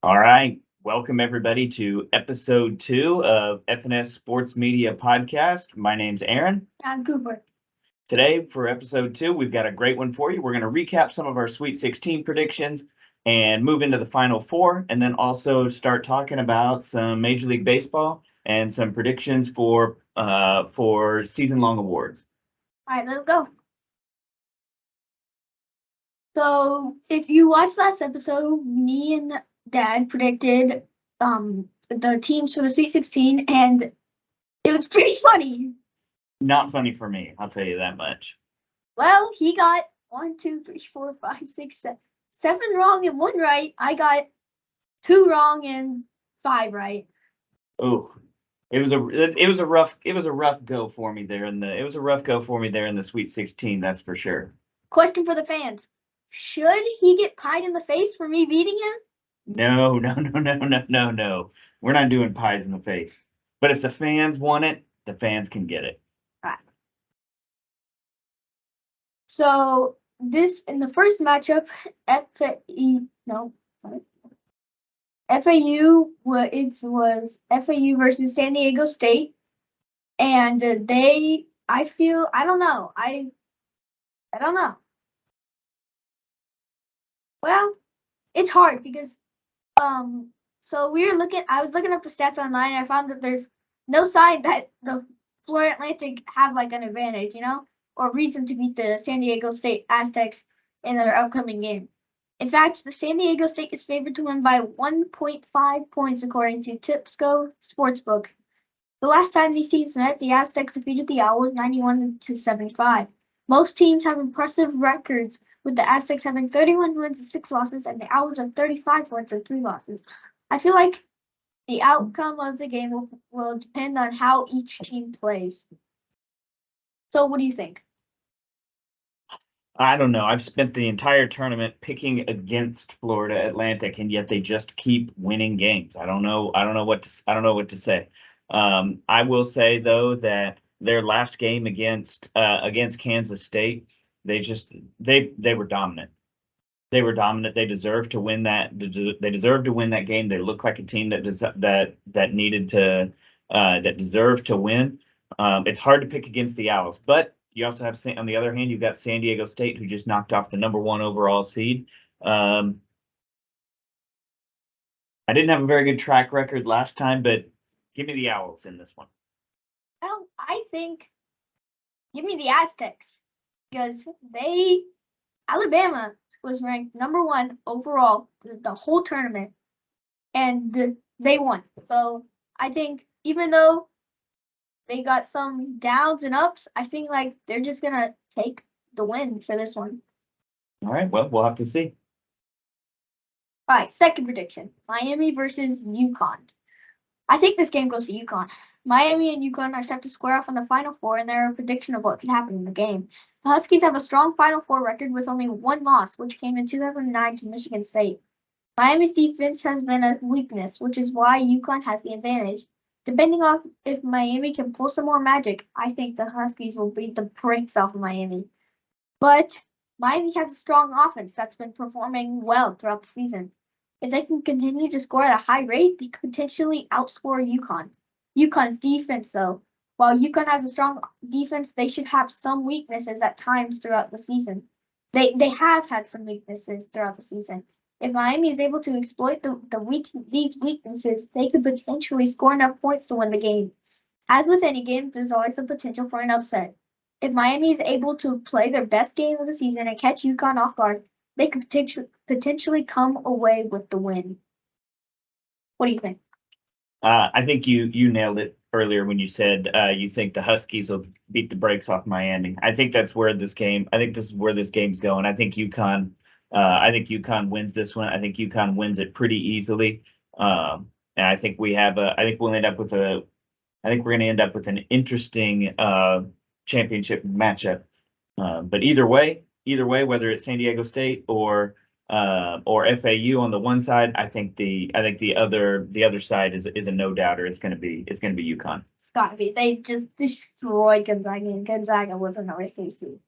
All right. Welcome everybody to episode 2 of FNS Sports Media Podcast. My name's Aaron. I'm Cooper. Today for episode 2, we've got a great one for you. We're going to recap some of our Sweet 16 predictions and move into the Final Four, and then also start talking about some Major League Baseball and some predictions for season-long awards. All right, let's go. So, if you watched last episode, me and Dad predicted the teams for the Sweet 16, and it was pretty funny. Not funny for me, I'll tell you that much. Well, he got 1, 2, 3, 4, 5, 6, 7 wrong and 1 right. I got 2 wrong and 5 right. Oh, it was a rough go for me there in the Sweet 16, that's for sure. Question for the fans: should he get pied in the face for me beating him? No. We're not doing pies in the face. But if the fans want it, the fans can get it. Right. So this in the first matchup, FAU was FAU versus San Diego State, and I don't know. Well, it's hard because so I was looking up the stats online, and I found that there's no sign that the Florida Atlantic have like an advantage, or reason to beat the San Diego State Aztecs in their upcoming game. In fact, the San Diego State is favored to win by 1.5 points according to Tipsco Sportsbook. The last time these teams met, the Aztecs defeated the Owls 91-75. Most teams have impressive records, with the Aztecs having 31 wins and 6 losses, and the Owls have 35 wins and 3 losses. I feel like the outcome of the game will depend on how each team plays. So what do you think? I don't know. I've spent the entire tournament picking against Florida Atlantic, and yet they just keep winning games. I don't know what to say. I will say though that their last game against Kansas State, they were dominant. They were dominant. They deserved to win that. They deserved to win that game. They look like a team that deserved to win. It's hard to pick against the Owls, but you also have, on the other hand, you've got San Diego State, who just knocked off the #1 overall seed. I didn't have a very good track record last time, but give me the Owls in this one. Well, I think give me the Aztecs, because Alabama was ranked #1 overall the whole tournament, and they won. So I think even though they got some downs and ups, I think like they're just gonna take the win for this one. All right, well, we'll have to see. All right, second prediction: Miami versus UConn. I think this game goes to UConn. Miami and UConn are set to square off in the Final Four, and they're a prediction of what could happen in the game. The Huskies have a strong Final Four record with only 1 loss, which came in 2009 to Michigan State. Miami's defense has been a weakness, which is why UConn has the advantage. Depending on if Miami can pull some more magic, I think the Huskies will beat the brakes off of Miami. But Miami has a strong offense that's been performing well throughout the season. If they can continue to score at a high rate, they could potentially outscore UConn. UConn's defense, though, while UConn has a strong defense, they should have some weaknesses at times throughout the season. They have had some weaknesses throughout the season. If Miami is able to exploit these weaknesses, they could potentially score enough points to win the game. As with any game, there's always the potential for an upset. If Miami is able to play their best game of the season and catch UConn off guard, they could potentially come away with the win. What do you think? I think you nailed it earlier when you said you think the Huskies will beat the brakes off Miami. I think this is where this game's going. I think UConn wins this one. I think UConn wins it pretty easily. And I think we're going to end up with an interesting championship matchup. But either way, whether it's San Diego State or FAU on the one side, I think the other side is a no doubter. It's gonna be UConn. It's gotta be. They just destroyed Gonzaga, and Gonzaga was another CC.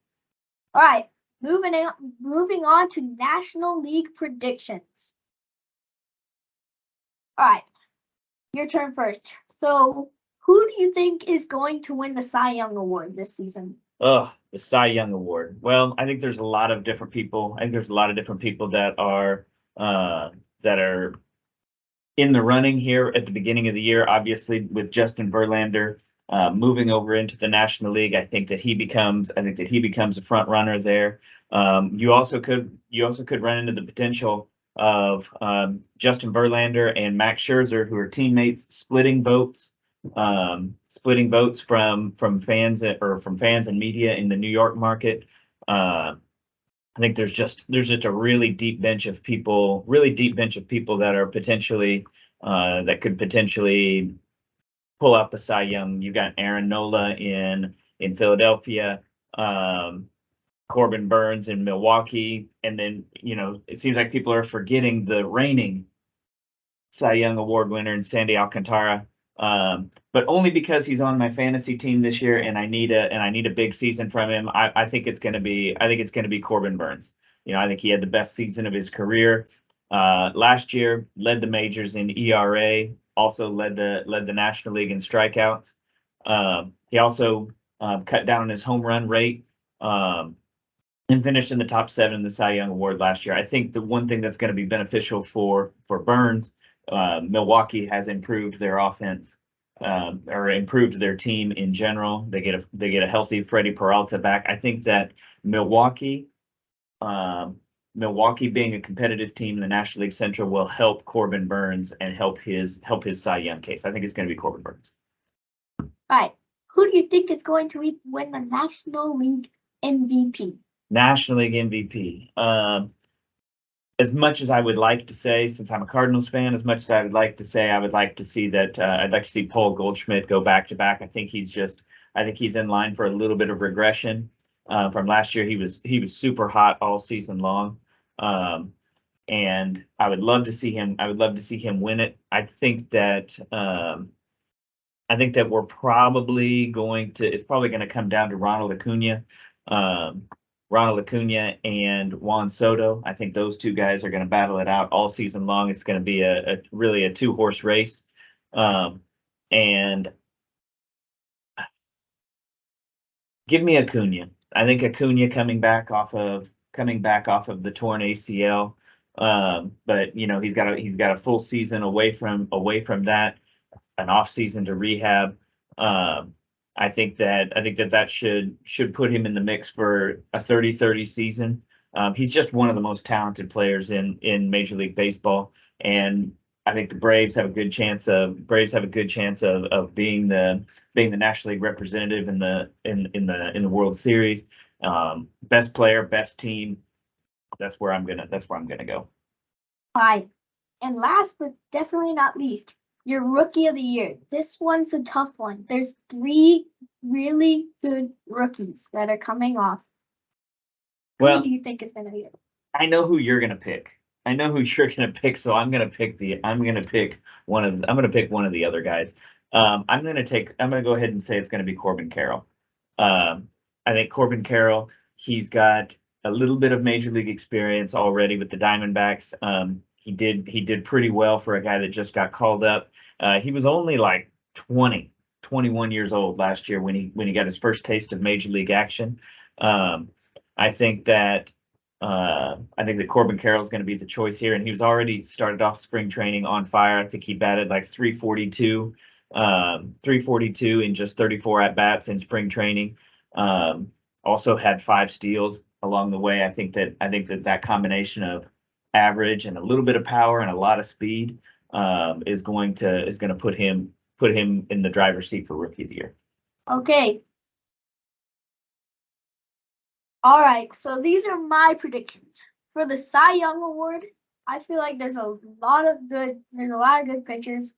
All right, moving on to National League predictions. All right, your turn first. So, who do you think is going to win the Cy Young Award this season? Oh, the Cy Young Award. Well, I think there's a lot of different people. I think there's a lot of different people that are in the running here at the beginning of the year. Obviously, with Justin Verlander moving over into the National League, I think that he becomes a front runner there. You also could run into the potential of Justin Verlander and Max Scherzer, who are teammates, splitting votes from fans and media in the New York market. I think there's just a really deep bench of people that are potentially that could potentially pull out the Cy Young. You got Aaron Nola in Philadelphia, Corbin Burns in Milwaukee, and then it seems like people are forgetting the reigning Cy Young Award winner in Sandy Alcantara. But only because he's on my fantasy team this year, and I need a big season from him. I think it's going to be Corbin Burns. I think he had the best season of his career last year. Led the majors in ERA. Also led the National League in strikeouts. He also cut down on his home run rate. And finished in the top 7 in the Cy Young Award last year. I think the one thing that's going to be beneficial for Burns, Milwaukee has improved their offense or improved their team in general. They get a healthy Freddie Peralta back. I think that Milwaukee being a competitive team in the National League Central will help Corbin Burns and help his Cy Young case. I think it's going to be Corbin Burns. All right, who do you think is going to win the National League MVP? National League MVP. As much as I would like to say, since I'm a Cardinals fan, as much as I would like to say, I would like to see that I'd like to see Paul Goldschmidt go back to back. I think he's in line for a little bit of regression from last year. He was super hot all season long, and I would love to see him. I would love to see him win it. I think that we're probably going to. It's probably going to come down to Ronald Acuna. Ronald Acuna and Juan Soto. I think those two guys are going to battle it out all season long. It's going to be really a 2-horse race. And give me Acuna. I think Acuna coming back off of the torn ACL. But he's got a full season away from that, an off season to rehab. I think that should put him in the mix for a 30-30 season. He's just one of the most talented players in Major League Baseball, and I think the Braves have a good chance of being the National League representative in the World Series. Best player, best team. That's where I'm gonna go. All right, and last but definitely not least, your Rookie of the Year. This one's a tough one. There's 3 really good rookies that are coming off. Who do you think is going to be it? I know who you're going to pick. So I'm going to pick one of the other guys. I'm going to go ahead and say it's going to be Corbin Carroll. I think Corbin Carroll, he's got a little bit of Major League experience already with the Diamondbacks. He did pretty well for a guy that just got called up. He was only like 21 years old last year when he got his first taste of Major League action. I think that Corbin Carroll is going to be the choice here, and he was already started off spring training on fire. I think he batted like 342 in just 34 at bats in spring training. Also had 5 steals along the way. I think that combination of average and a little bit of power and a lot of speed is going to put him in the driver's seat for Rookie of the Year. Okay. All right, so these are my predictions for the Cy Young Award. I feel like there's a lot of good pitchers.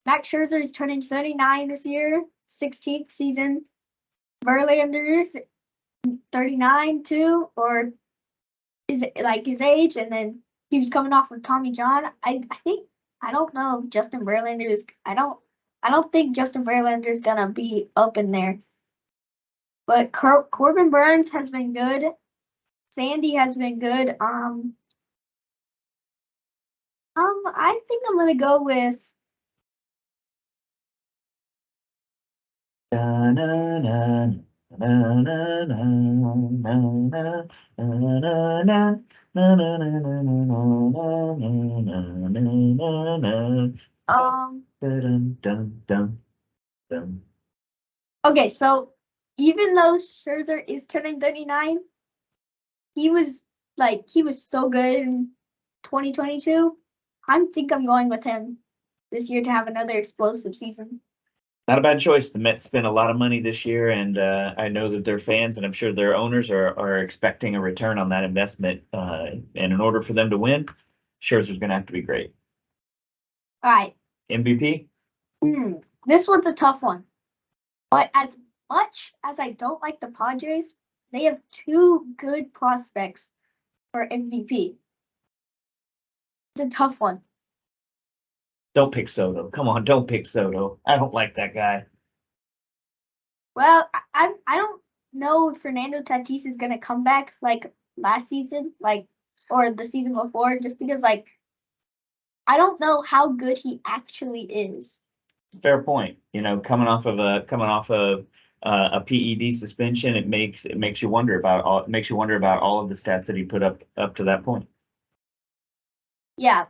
Max Scherzer is turning 39 this year, 16th season. Verlander's 39 too, or is it like his age? And then he was coming off of Tommy John. I don't know. Justin Verlander is. I don't think Justin Verlander is gonna be up in there. But Corbin Burns has been good. Sandy has been good. I think I'm gonna go with um. Okay, so even though Scherzer is turning 39, he was so good in 2022. I think I'm going with him this year to have another explosive season. Not a bad choice. The Mets spent a lot of money this year, and I know that their fans and I'm sure their owners are expecting a return on that investment. And in order for them to win, Scherzer's going to have to be great. All right. MVP? This one's a tough one. But as much as I don't like the Padres, they have two good prospects for MVP. It's a tough one. Don't pick Soto. Come on, don't pick Soto. I don't like that guy. Well, I don't know if Fernando Tatis is gonna come back like last season, or the season before, just because I don't know how good he actually is. Fair point. Coming off of a PED suspension, it makes you wonder about all of the stats that he put up to that point. Yeah,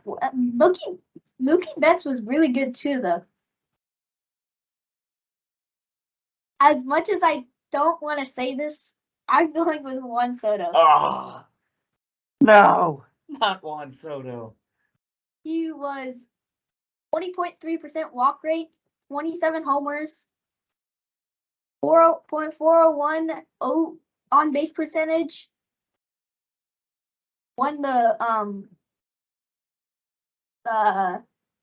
Mookie Betts was really good too, though. As much as I don't want to say this, I'm going with Juan Soto. Oh, no, not Juan Soto. He was 20.3% walk rate, 27 homers, 4.401 on base percentage. Won the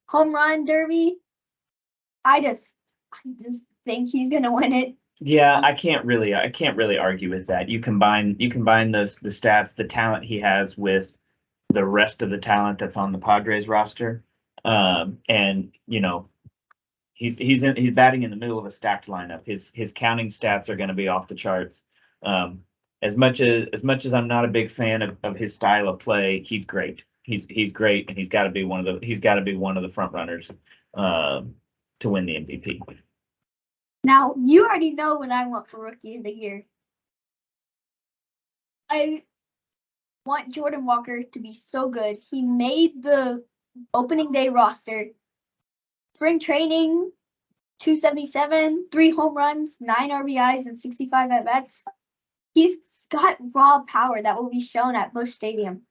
home run derby. I just think he's gonna win it. Yeah, I can't really argue with that. You combine the stats, the talent he has with the rest of the talent that's on the Padres roster, and he's batting in the middle of a stacked lineup. His counting stats are going to be off the charts. As much as I'm not a big fan of his style of play, he's great. He's great, and he's got to be one of the front runners to win the MVP. Now, you already know what I want for Rookie of the Year. I want Jordan Walker to be so good. He made the opening day roster. Spring training, 277, 3 home runs, 9 RBIs, and 65 at-bats. He's got raw power that will be shown at Busch Stadium.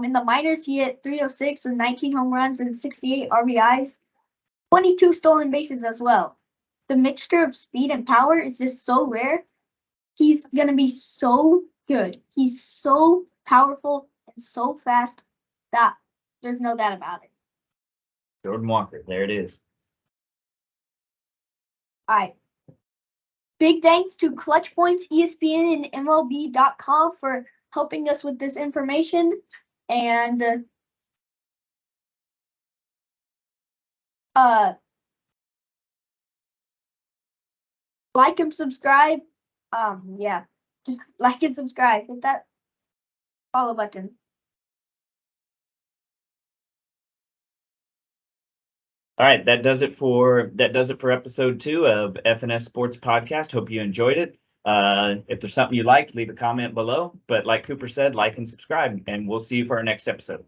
In the minors, he hit 306 with 19 home runs and 68 RBIs, 22 stolen bases as well. The mixture of speed and power is just so rare. He's going to be so good. He's so powerful and so fast that there's no doubt about it. Jordan Walker, there it is. All right. Big thanks to Clutch Points, ESPN, and MLB.com for helping us with this information. And like and subscribe. Yeah, just like and subscribe. Hit that follow button. All right, that does it for episode 2 of FNS Sports Podcast. Hope you enjoyed it. If there's something you liked, leave a comment below. But like Cooper said, like and subscribe, and we'll see you for our next episode.